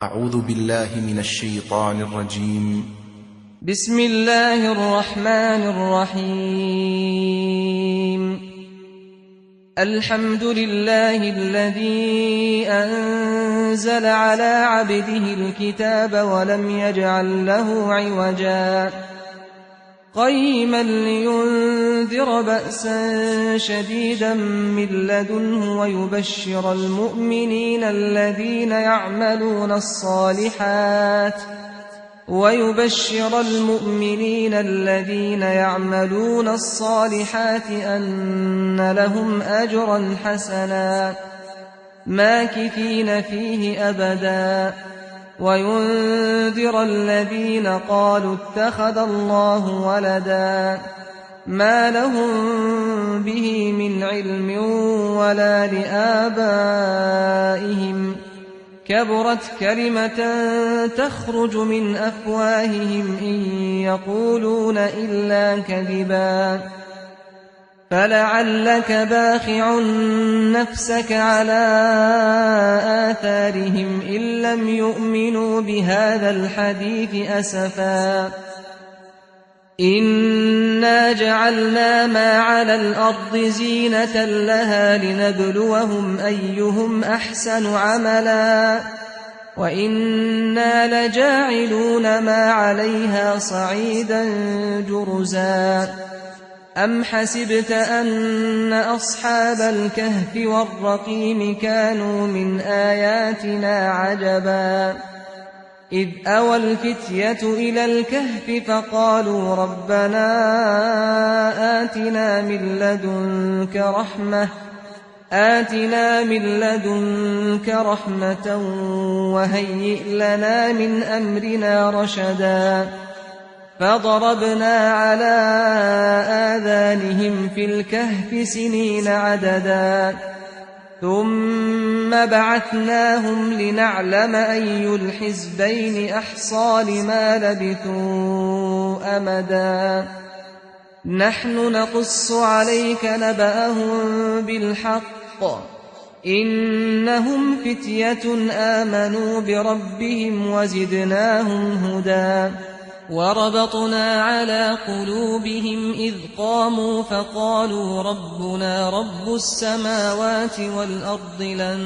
أعوذ بالله من الشيطان الرجيم. بسم الله الرحمن الرحيم. الحمد لله الذي أنزل على عبده الكتاب ولم يجعل له عوجا قيما لينذر بأسا شديدا من لدنه ويبشر المؤمنين الذين يعملون الصالحات أن لهم أجرا حسنا ماكثين فيه أبدا وينذر الذين قالوا اتخذ الله ولدا ما لهم به من علم ولا لآبائهم كبرت كلمة تخرج من أفواههم إن يقولون إلا كذبا فلعلك باخع نفسك على آثارهم إن لم يؤمنوا بهذا الحديث أسفا إنا جعلنا ما على الأرض زينة لها لنبلوهم أيهم أحسن عملا وإنا لجاعلون ما عليها صعيدا جرزا أم حسبت أن أصحاب الكهف والرقيم كانوا من آياتنا عجبا إذ أوى الفتية إلى الكهف فقالوا ربنا آتنا من لدنك رحمة وهيئ لنا من أمرنا رشدا فضربنا على آذانهم في الكهف سنين عددا ثم بعثناهم لنعلم أي الحزبين أحصى لما لبثوا أمدا نحن نقص عليك نبأهم بالحق إنهم فتية آمنوا بربهم وزدناهم هدى وربطنا على قلوبهم إذ قاموا فقالوا ربنا رب السماوات والأرض لن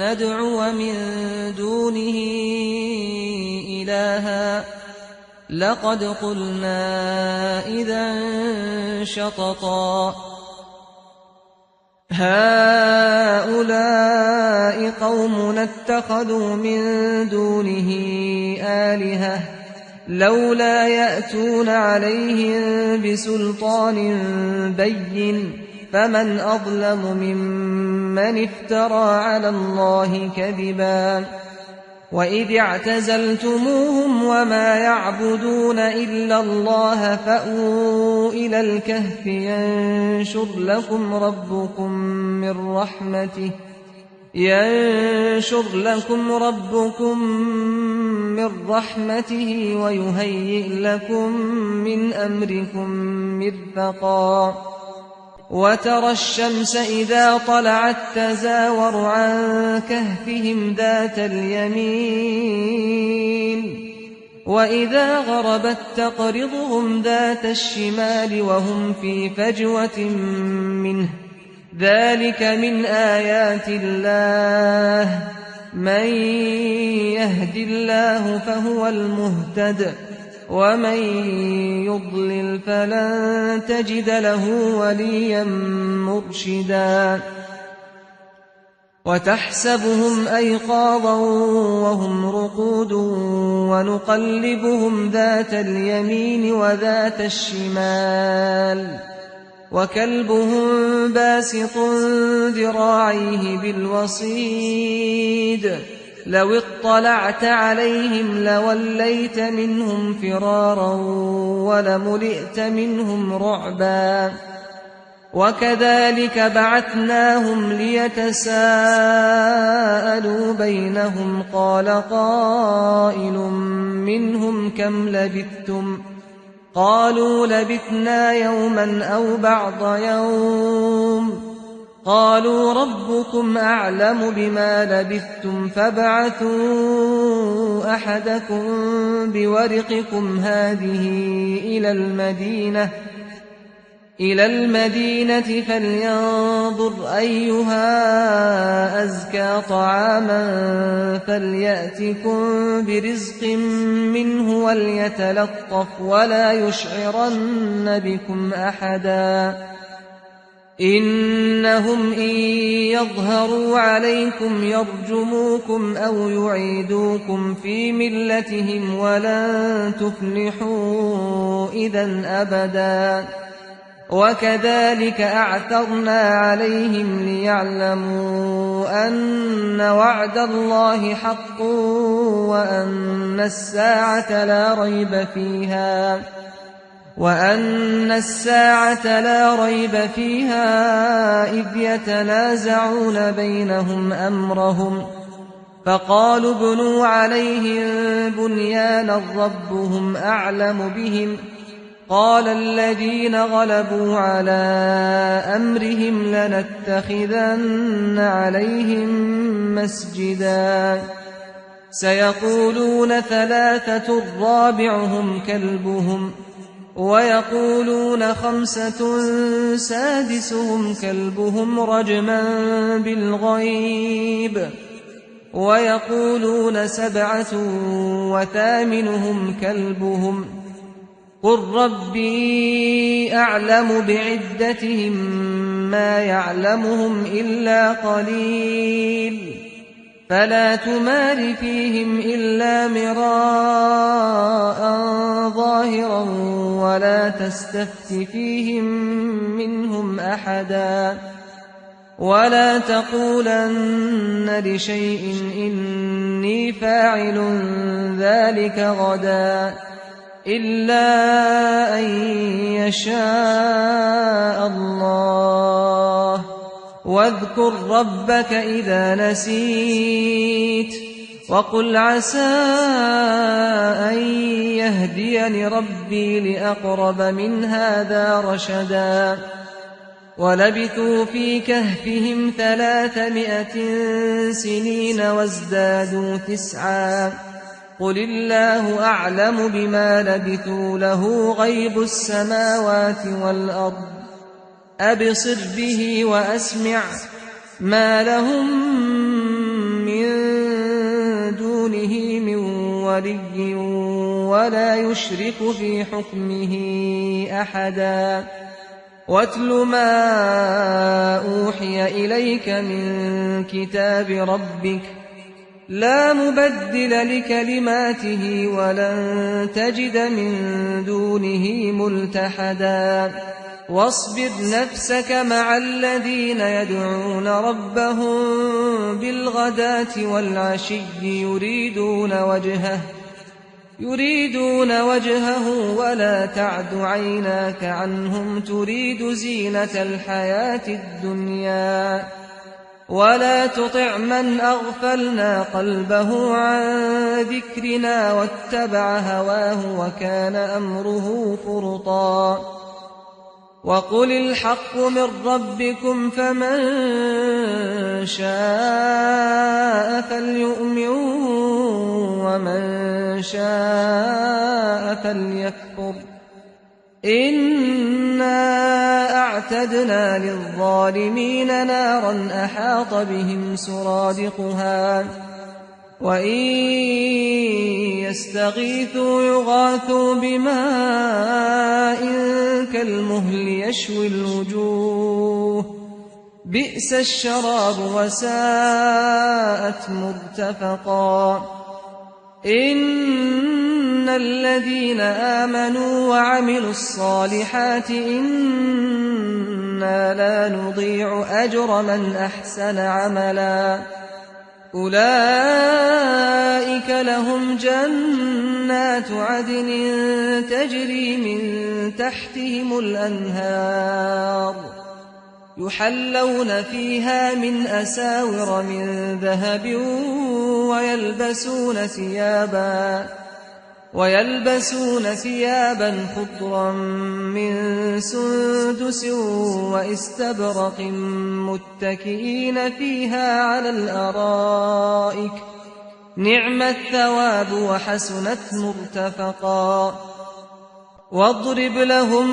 ندعو من دونه إلها لقد قلنا إذا شططا هؤلاء قومنا اتخذوا من دونه آلهة لولا يأتون عليهم بسلطان بين فمن أظلم ممن افترى على الله كذبا وإذ اعتزلتموهم وما يعبدون إلا الله فأووا إلى الكهف ينشر لكم ربكم من رحمته ويهيئ لكم من أمركم مرفقا وترى الشمس إذا طلعت تزاور عن كهفهم ذات اليمين وإذا غربت تقرضهم ذات الشمال وهم في فجوة منه ذلك من آيات الله من يهد الله فهو المهتد ومن يضلل فلن تجد له وليا مرشدا وتحسبهم أيقاظا وهم رقود ونقلبهم ذات اليمين وذات الشمال وكلبهم باسط ذراعيه بالوصيد لو اطلعت عليهم لوليت منهم فرارا ولملئت منهم رعبا وكذلك بعثناهم ليتساءلوا بينهم قال قائل منهم كم لبثتم قالوا لبثنا يوما أو بعض يوم قالوا ربكم أعلم بما لبثتم فابعثوا أحدكم بورقكم هذه إلى المدينة فلينظر أيها أزكى طعاما فليأتكم برزق منه وليتلطف ولا يشعرن بكم أحدا إنهم إن يظهروا عليكم يرجموكم أو يعيدوكم في ملتهم ولن تفلحوا إذا أبدا وكذلك أعثرنا عليهم ليعلموا أن وعد الله حق وأن الساعة لا ريب فيها إذ يتنازعون بينهم أمرهم فقالوا ابنوا عليهم بنيانا ربهم أعلم بهم قال الذين غلبوا على أمرهم لنتخذن عليهم مسجدا سيقولون 3 رابعهم كلبهم ويقولون 5 سادسهم كلبهم رجما بالغيب ويقولون 7 وثامنهم كلبهم قل ربي أعلم بعدتهم ما يعلمهم إلا قليل فلا تمار فيهم إلا مراء ظاهرا ولا تستفت فيهم منهم أحدا ولا تقولن لشيء إني فاعل ذلك غدا إلا أن يشاء الله واذكر ربك إذا نسيت وقل عسى أن يهديني ربي لأقرب من هذا رشدا ولبثوا في كهفهم 300 سنين وازدادوا 9 قل الله أعلم بما لبثوا له غيب السماوات والأرض أبصر به وأسمع ما لهم من دونه من ولي ولا يشرك في حكمه أحدا واتل ما أوحي إليك من كتاب ربك لا مبدل لكلماته ولن تجد من دونه ملتحدا واصبر نفسك مع الذين يدعون ربهم بالغداة والعشي يريدون وجهه ولا تعد عيناك عنهم تريد زينة الحياة الدنيا ولا تطع من أغفلنا قلبه عن ذكرنا واتبع هواه وكان أمره فرطا وقل الحق من ربكم فمن شاء فليؤمن ومن شاء فليكفر إنا أعتدنا للظالمين نارا أحاط بهم سرادقها وإن يستغيثوا يغاثوا بماء كالمهل يشوي الوجوه بئس الشراب وساءت مرتفقا إن الذين آمنوا وعملوا الصالحات إنا لا نضيع أجر من أحسن عملا أولئك لهم جنات عدن تجري من تحتهم الأنهار يحلون فيها من أساور من ذهب ويلبسون ويلبسون ثيابا خضرا من سندس واستبرق متكئين فيها على الأرائك نعم الثواب وحسنت مرتفقا واضرب لهم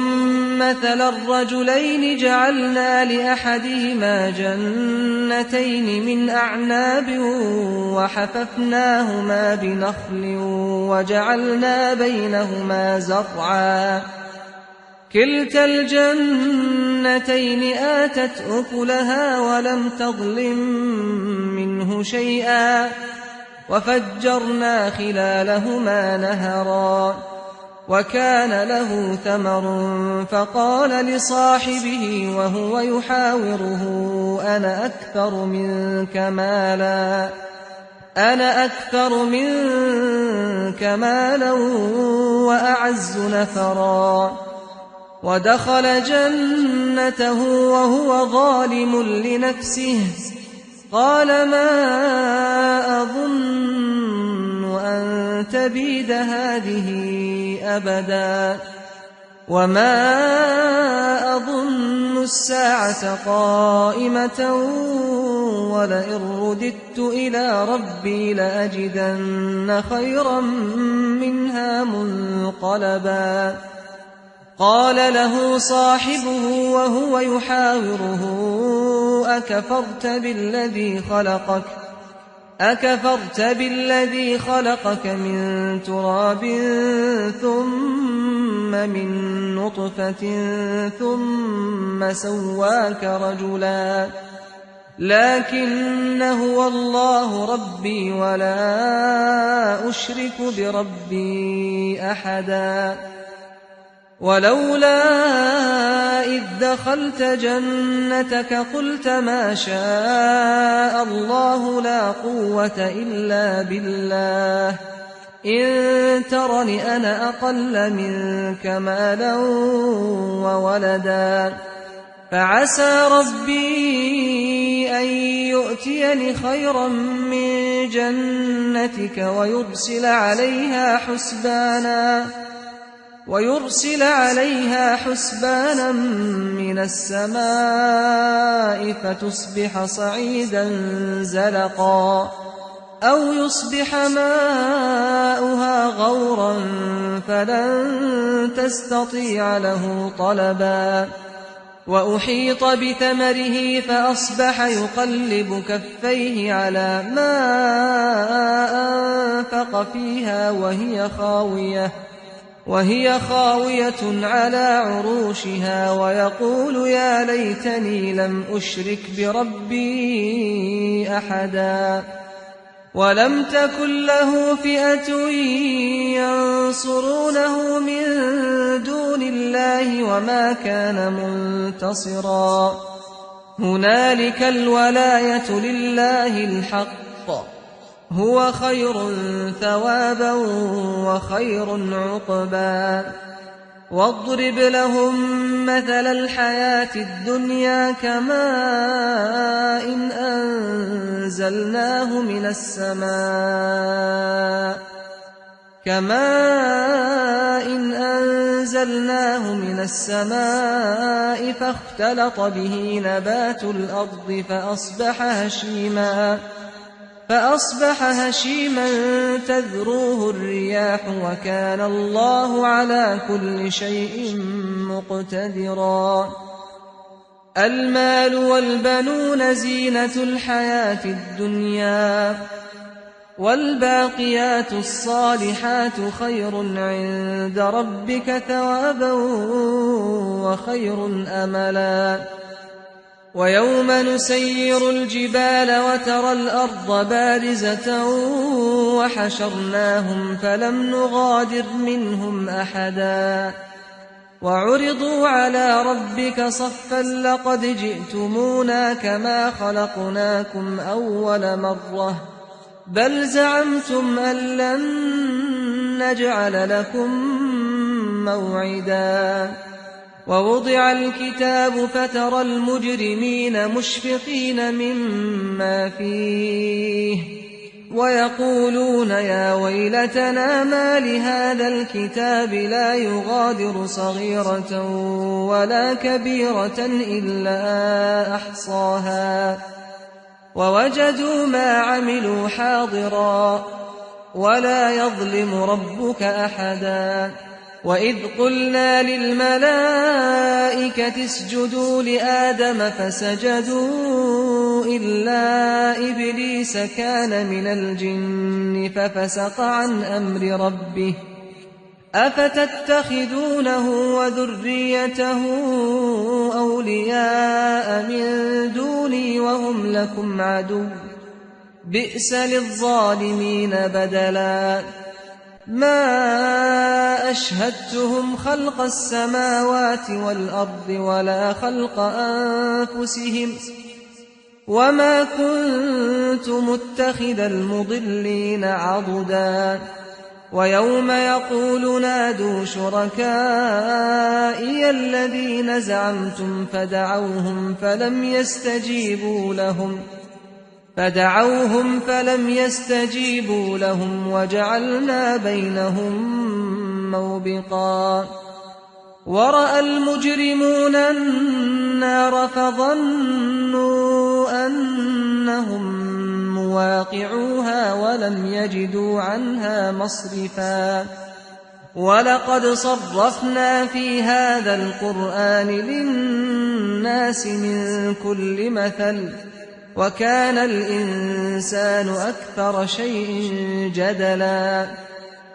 مثل الرجلين جعلنا لأحدهما جنتين من أعناب وحففناهما بنخل وجعلنا بينهما زرعا كلتا الجنتين آتت أكلها ولم تظلم منه شيئا وفجرنا خلالهما نهرا وكان له ثمر فقال لصاحبه وهو يحاوره أنا أكثر منك مالا وأعز نفرا ودخل جنته وهو ظالم لنفسه قال ما أظن أن تبيد هذه أبدا وما أظن الساعة قائمة ولئن رددت إلى ربي لأجدن خيرا منها منقلبا قال له صاحبه وهو يحاوره أكفرت بالذي خلقك من تراب ثم من نطفة ثم سواك رجلا لكن هو الله ربي ولا أشرك بربي أحدا ولولا إذ دخلت جنتك قلت ما شاء الله لا قوة إلا بالله إن ترني أنا أقل منك مالا وولدا فعسى ربي أن يؤتيني خيرا من جنتك ويرسل عليها حسبانا من السماء فتصبح صعيدا زلقا أو يصبح ماؤها غورا فلن تستطيع له طلبا وأحيط بثمره فأصبح يقلب كفيه على ما أنفق فيها وهي خاوية على عروشها ويقول يا ليتني لم أشرك بربي أحدا ولم تكن له فئة ينصرونه من دون الله وما كان منتصرا هنالك الولاية لله الحق هو خير ثوابا وخير عقبا واضرب لهم مثل الحياة الدنيا كماء أنزلناه من السماء فاختلط به نبات الأرض فأصبح هشيما تذروه الرياح وكان الله على كل شيء مقتدرا المال والبنون زينة الحياة الدنيا والباقيات الصالحات خير عند ربك ثوابا وخير أملا ويوم نسير الجبال وترى الأرض بارزة وحشرناهم فلم نغادر منهم أحدا وعرضوا على ربك صفا لقد جئتمونا كما خلقناكم أول مرة بل زعمتم أن لن نجعل لكم موعدا ووضع الكتاب فترى المجرمين مشفقين مما فيه ويقولون يا ويلتنا ما لهذا الكتاب لا يغادر صغيرة ولا كبيرة إلا أحصاها ووجدوا ما عملوا حاضرا ولا يظلم ربك أحدا وإذ قلنا للملائكة اسجدوا لآدم فسجدوا إلا إبليس كان من الجن ففسق عن أمر ربه أفتتخذونه وذريته أولياء من دوني وهم لكم عدو بئس للظالمين بدلا ما أشهدتهم خلق السماوات والأرض ولا خلق أنفسهم وما كنت متخذ المضلين عضدا ويوم يقول نادوا شركائي الذين زعمتم فدعوهم فلم يستجيبوا لهم وجعلنا بينهم موبقا ورأى المجرمون النار فظنوا أنهم مواقعوها ولم يجدوا عنها مصرفا ولقد صرفنا في هذا القرآن للناس من كل مثل وكان الإنسان أكثر شيء جدلا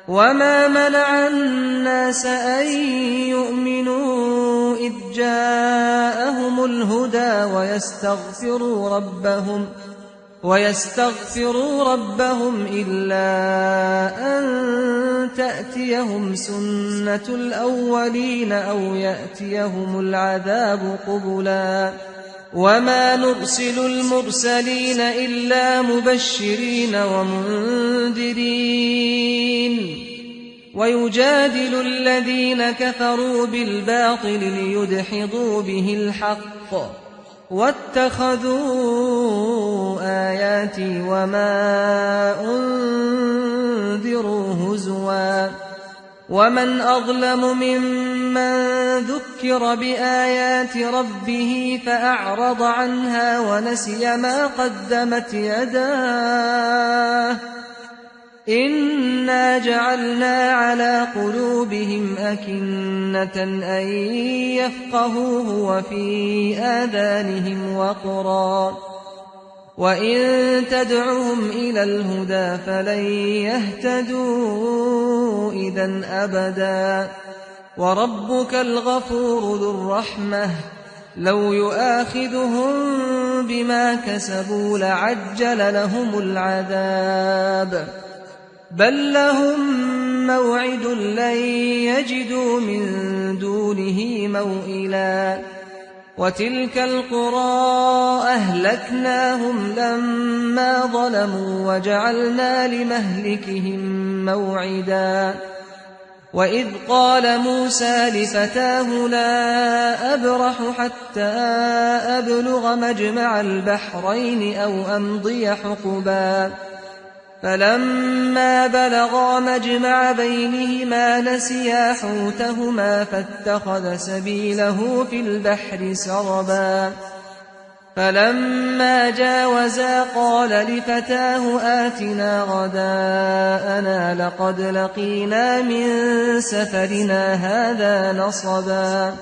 وما منع الناس أن يؤمنوا إذ جاءهم الهدى ويستغفروا ربهم إلا أن تأتيهم سنة الأولين أو يأتيهم العذاب قبلا وما نرسل المرسلين إلا مبشرين ومنذرين ويجادل الذين كفروا بالباطل ليدحضوا به الحق واتخذوا آياتي وما أنذروا هزوا ومن أظلم ممن ذكر بآيات ربه فأعرض عنها ونسي ما قدمت يداه إنا جعلنا على قلوبهم أكنة أن يفقهوه وفي آذانهم وقرا وإن تدعهم إلى الهدى فلن يهتدوا إذا أبدا وربك الغفور ذو الرحمة لو يؤاخذهم بما كسبوا لعجل لهم العذاب بل لهم موعد لن يجدوا من دونه موئلا وتلك القرى أهلكناهم لما ظلموا وجعلنا لمهلكهم موعدا وإذ قال موسى لفتاه لا أبرح حتى أبلغ مجمع البحرين أو أمضي حقبا فلما بلغا مجمع بينهما نسيا حوتهما فاتخذ سبيله في البحر سربا فلما جاوزا قال لفتاه آتنا غداءنا لقد لقينا من سفرنا هذا نصبا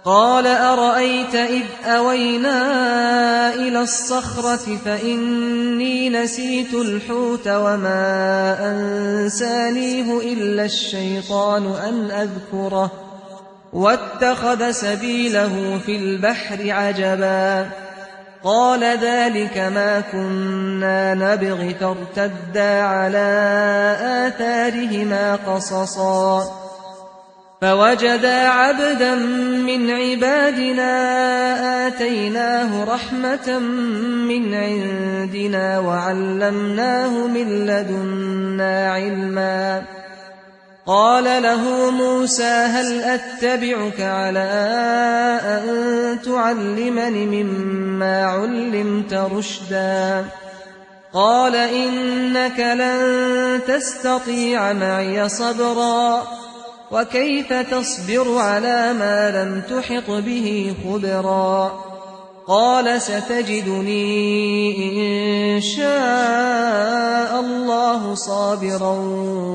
قال أرأيت إذ أوينا إلى الصخرة فإني نسيت الحوت وما أنسانيه إلا الشيطان أن أذكره واتخذ سبيله في البحر عجبا قال ذلك ما كنا نبغي فارتدا على آثارهما قصصا فوجدا عبدا من عبادنا آتيناه رحمة من عندنا وعلمناه من لدنا علما قال له موسى هل أتبعك على أن تعلمني مما علمت رشدا قال إنك لن تستطيع معي صبرا وكيف تصبر على ما لم تحط به خبرا قال ستجدني إن شاء الله صابرا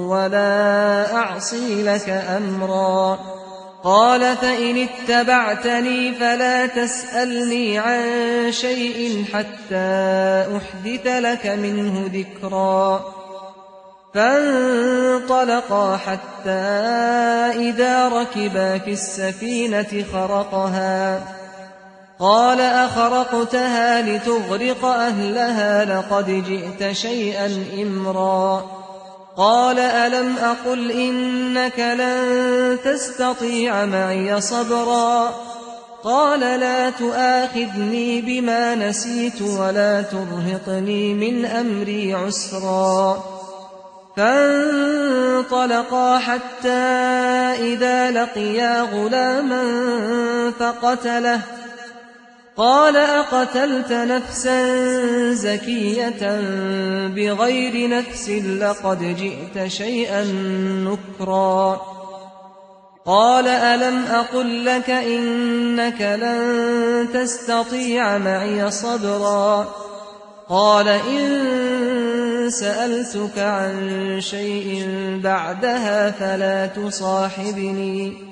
ولا أعصي لك أمرا قال فإن اتبعتني فلا تسألني عن شيء حتى أحدث لك منه ذكرا فانطلقا حتى إذا ركبا في السفينة خرقها قال أخرقتها لتغرق أهلها لقد جئت شيئا إمرا قال ألم أقل إنك لن تستطيع معي صبرا قال لا تؤاخذني بما نسيت ولا ترهقني من أمري عسرا فانطلقا حتى إذا لقيا غلاما فقتله قال أقتلت نفسا زكية بغير نفس لقد جئت شيئا نكرا قال ألم أقل لك إنك لن تستطيع معي صبرا قال إن سألتك عن شيء بعدها فلا تصاحبني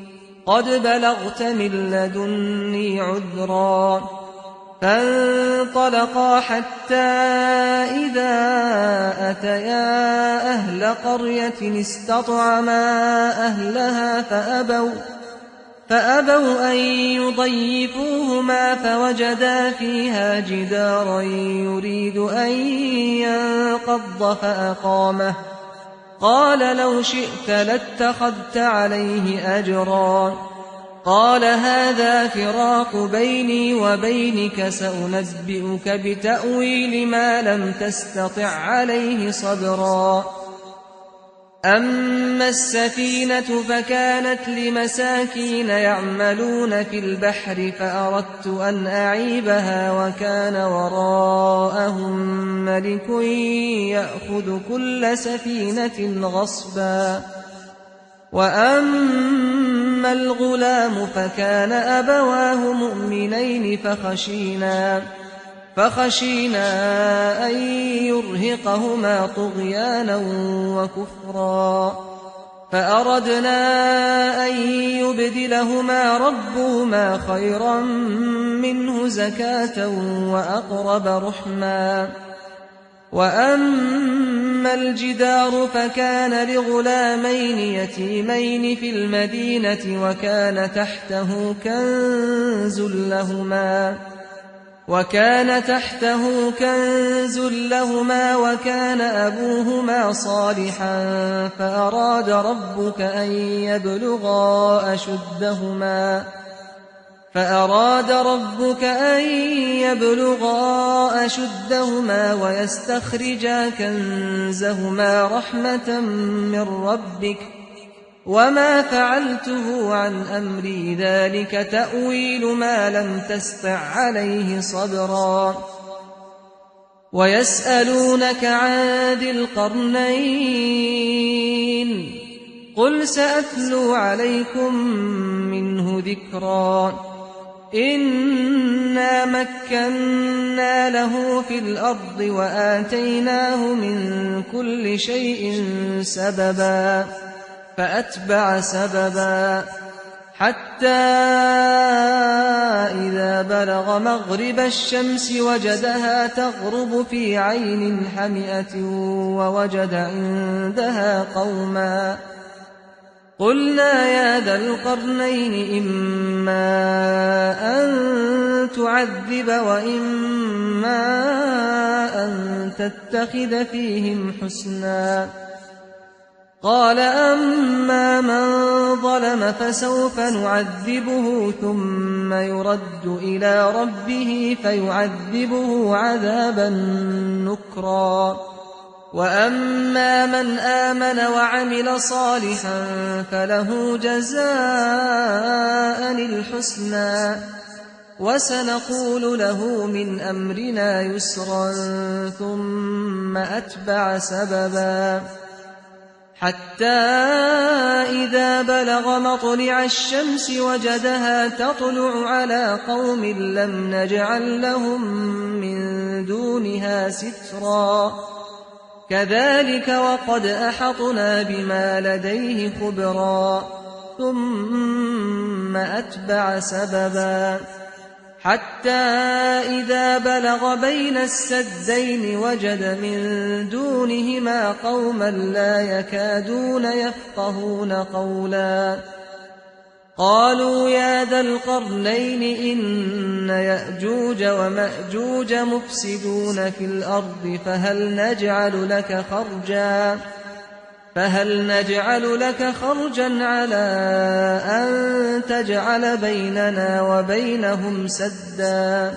قد بلغت من لدني عذرا فانطلقا حتى إذا أتيا أهل قرية استطعما أهلها فأبوا أن يضيفوهما فوجدا فيها جدارا يريد أن ينقض فأقامه قال لو شئت لاتخذت عليه أجرا قال هذا فراق بيني وبينك سأنبئك بتأويل ما لم تستطع عليه صبرا أما السفينة فكانت لمساكين يعملون في البحر فأردت أن أعيبها وكان وراءهم ملك يأخذ كل سفينة غصبا وأما الغلام فكان أبواه مؤمنين فخشينا أن يرهقهما طغيانا وكفرا فأردنا أن يبدلهما ربهما خيرا منه زكاة وأقرب رحما وأما الجدار فكان لغلامين يتيمين في المدينة وكان تحته كنز لهما وكان أبوهما صالحا فأراد ربك أن يبلغا أشدهما ويستخرجا كنزهما رحمة من ربك وما فعلته عن أمري ذلك تأويل ما لم تسطع عليه صبرا ويسألونك عن ذي القرنين قل سأتلو عليكم منه ذكرا إنا مكنا له في الأرض وآتيناه من كل شيء سببا فأتبع سببا حتى إذا بلغ مغرب الشمس وجدها تغرب في عين حمئة ووجد عندها قوما قلنا يا ذا القرنين إما أن تعذب وإما أن تتخذ فيهم حسنا قال أما من ظلم فسوف نعذبه ثم يرد إلى ربه فيعذبه عذابا نكرا وأما من آمن وعمل صالحا فله جزاء الحسنى وسنقول له من أمرنا يسرا ثم أتبع سببا حتى إذا بلغ مطلع الشمس وجدها تطلع على قوم لم نجعل لهم من دونها سترا كذلك وقد أحطنا بما لديه خبرا ثم أتبع سببا حتى إذا بلغ بين السدين وجد من دونهما قوما لا يكادون يفقهون قولا قالوا يا ذا القرنين إن يأجوج ومأجوج مفسدون في الأرض فهل نجعل لك خرجا على أن تجعل بيننا وبينهم سدا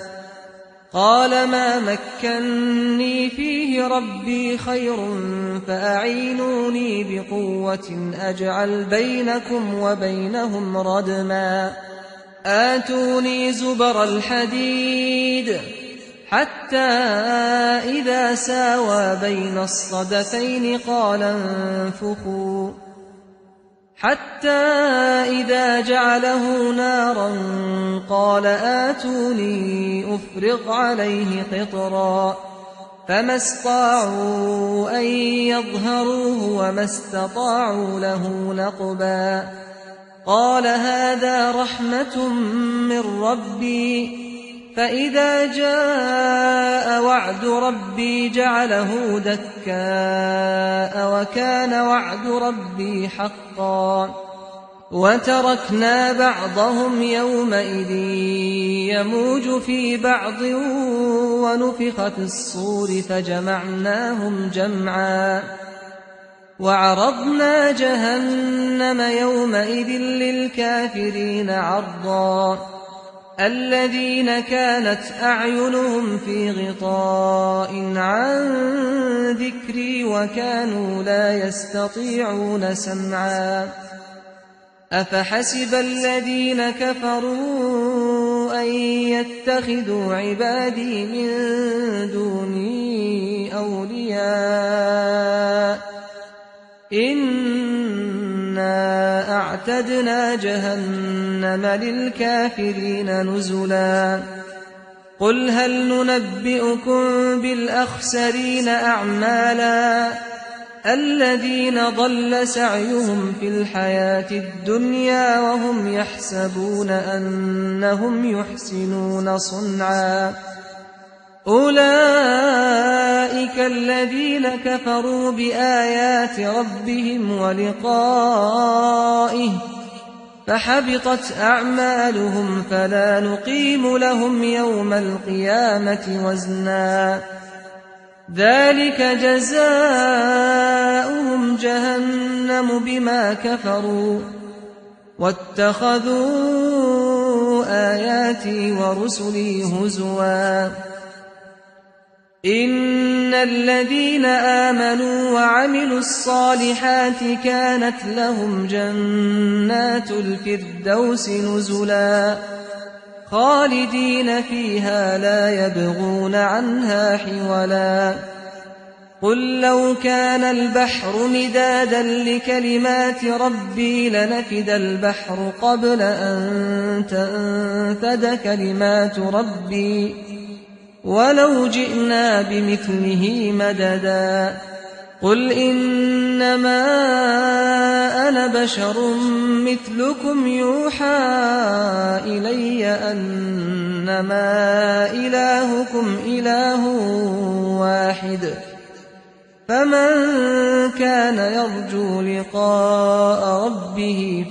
قال ما مكني فيه ربي خير فأعينوني بقوة أجعل بينكم وبينهم ردما آتوني زبر الحديد حتى إذا ساوى بين الصدفين قال انفخوا حتى إذا جعله نارا قال آتوني أفرغ عليه قطرا فما استطاعوا أن يظهروه وما استطاعوا له نقبا قال هذا رحمة من ربي فإذا جاء وعد ربي جعله دكاء وكان وعد ربي حقا وتركنا بعضهم يومئذ يموج في بعض ونفخ في الصور فجمعناهم جمعا وعرضنا جهنم يومئذ للكافرين عرضا الذين كانت أعينهم في غطاء عن ذكري وكانوا لا يستطيعون سمعا أفحسب الذين كفروا أن يتخذوا عبادي من دوني أولياء إنا أعتدنا جهنم للكافرين نزلا قل هل ننبئكم بالأخسرين أعمالا الذين ضل سعيهم في الحياة الدنيا وهم يحسبون أنهم يحسنون صنعا أولئك الذين كفروا بآيات ربهم ولقائه فحبطت أعمالهم فلا نقيم لهم يوم القيامة وزنا ذلك جزاؤهم جهنم بما كفروا واتخذوا آياتي ورسلي هزوا إن الذين آمنوا وعملوا الصالحات كانت لهم جنات الفردوس نزلا خالدين فيها لا يبغون عنها حولا قل لو كان البحر مدادا لكلمات ربي لنفد البحر قبل أن تنفد كلمات ربي ولو جئنا بمثله مددا قل إنما أنا بشر مثلكم يوحى إلي أنما إلهكم إله واحد فمن كان يرجو لقاء ربه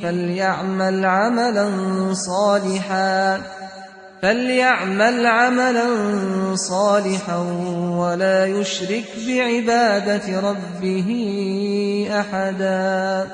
فليعمل عملا صالحا ولا يشرك بعبادة ربه أحدا